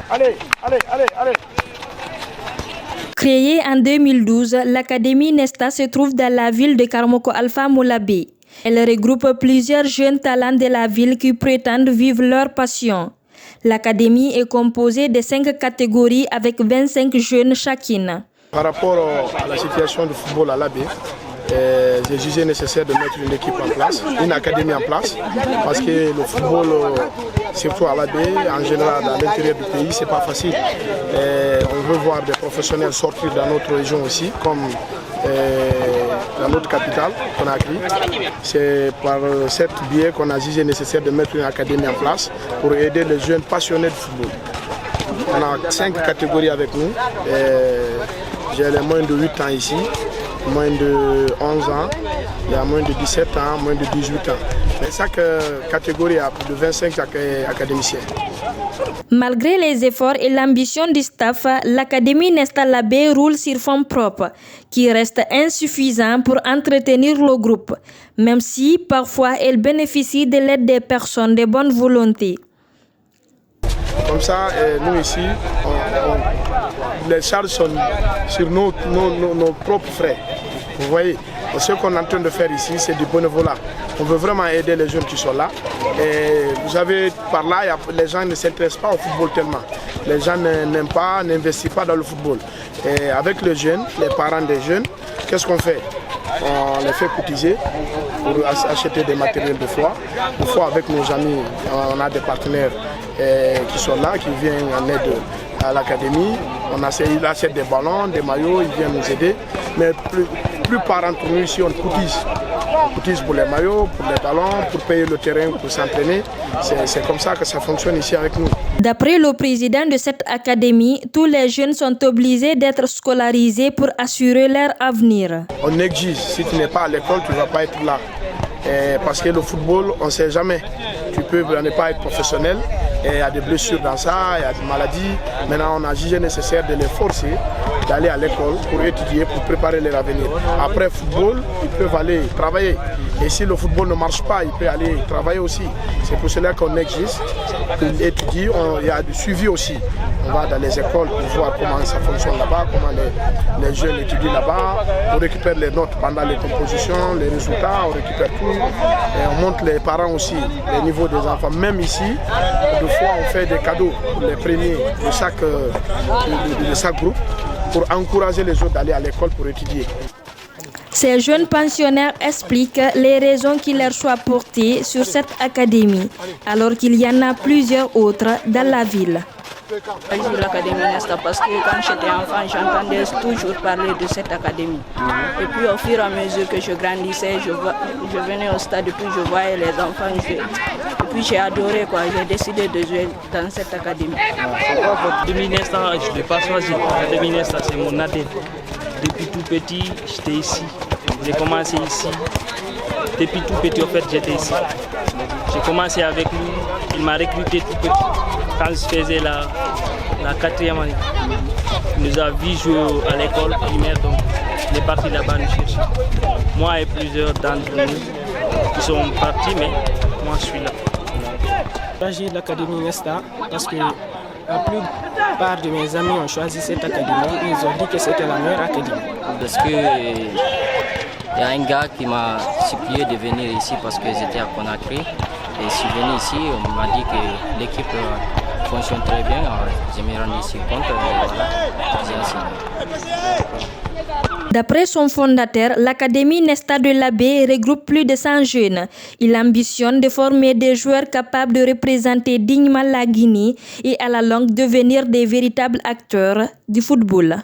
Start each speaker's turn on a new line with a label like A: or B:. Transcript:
A: Allez.
B: Créée en 2012, l'Académie Nesta se trouve dans la ville de Karmoko Alpha Moulabé. Elle regroupe plusieurs jeunes talents de la ville qui prétendent vivre leur passion. L'Académie est composée de 5 catégories avec 25 jeunes chacune.
A: Par rapport à la situation du football à l'Abbé, j'ai jugé nécessaire de mettre une équipe en place, une académie en place, parce que le football, surtout à l'Abbé, en général dans l'intérieur du pays, c'est pas facile. On veut voir des professionnels sortir dans notre région aussi, comme dans notre capitale, Conakry. C'est par cet biais qu'on a jugé nécessaire de mettre une académie en place pour aider les jeunes passionnés de football. On a 5 catégories avec nous. J'ai les moins de 8 ans ici, moins de 11 ans, il y a moins de 17 ans, moins de 18 ans. Mais chaque catégorie a plus de 25 académiciens.
B: Malgré les efforts et l'ambition du staff, l'Académie Nesta Labé roule sur fonds propres, qui reste insuffisant pour entretenir le groupe, même si parfois elle bénéficie de l'aide des personnes de bonne volonté.
A: Comme ça, nous ici, les charges sont sur nos propres frais. Vous voyez, et ce qu'on est en train de faire ici, c'est du bénévolat. On veut vraiment aider les jeunes qui sont là. Et vous savez, par là, les gens ne s'intéressent pas au football tellement. Les gens n'aiment pas, n'investissent pas dans le football. Et avec les jeunes, les parents des jeunes, qu'est-ce qu'on fait? On les fait cotiser pour acheter des matériels de foie. Des fois, avec nos amis, on a des partenaires qui sont là, qui viennent en aide à l'académie. On achète des ballons, des maillots, ils viennent nous aider. Mais plupart d'entre nous ici, on cotise. On cotise pour les maillots, pour les ballons, pour payer le terrain, pour s'entraîner. C'est comme ça que ça fonctionne ici avec nous.
B: D'après le président de cette académie, tous les jeunes sont obligés d'être scolarisés pour assurer leur avenir.
A: On exige, si tu n'es pas à l'école, tu ne vas pas être là. Parce que le football, on ne sait jamais. Tu peux ne pas être professionnel, et il y a des blessures dans ça, il y a des maladies. Maintenant, on a jugé nécessaire de les forcer d'aller à l'école pour étudier, pour préparer leur avenir. Après football, ils peuvent aller travailler. Et si le football ne marche pas, ils peuvent aller travailler aussi. C'est pour cela qu'on existe, qu'ils étudient, il y a du suivi aussi. On va dans les écoles pour voir comment ça fonctionne là-bas, comment les jeunes étudient là-bas. On récupère les notes pendant les compositions, les résultats, on récupère tout. Et on montre les parents aussi, les niveaux des enfants. Même ici, deux fois on fait des cadeaux pour les premiers de chaque groupe pour encourager les autres d'aller à l'école pour étudier.
B: Ces jeunes pensionnaires expliquent les raisons qui leur soient portées sur cette académie, alors qu'il y en a plusieurs autres dans la ville.
C: Sur l'Académie Nesta parce que quand j'étais enfant, j'entendais toujours parler de cette académie. Et puis au fur et à mesure que je grandissais, je venais au stade et puis je voyais les enfants jouer. Et puis j'ai adoré quoi, j'ai décidé de jouer dans cette académie.
D: L'Académie Nesta, je ne l'ai pas choisi. L'Académie Nesta, c'est mon ADN. Depuis tout petit, j'étais ici. J'ai commencé ici. Depuis tout petit, en fait, j'étais ici. J'ai commencé avec lui. Il m'a recruté tout petit. Quand je faisais la 4e année, il nous a vu jouer à l'école primaire, donc il est parti là-bas nous chercher. Moi et plusieurs d'entre nous qui sont partis, mais moi je suis là.
E: J'ai l'Académie Nesta parce que la plupart de mes amis ont choisi cette académie. Ils ont dit que c'était la meilleure académie.
F: Parce que il y a un gars qui m'a supplié de venir ici parce que j'étais à Conakry. Et je suis venu ici, on m'a dit que l'équipe fonctionne très bien. Je me rendu ici compte et voilà, j'ai enseigné.
B: D'après son fondateur, l'Académie Nesta de l'Abbé regroupe plus de 100 jeunes. Il ambitionne de former des joueurs capables de représenter dignement la Guinée et à la longue devenir des véritables acteurs du football.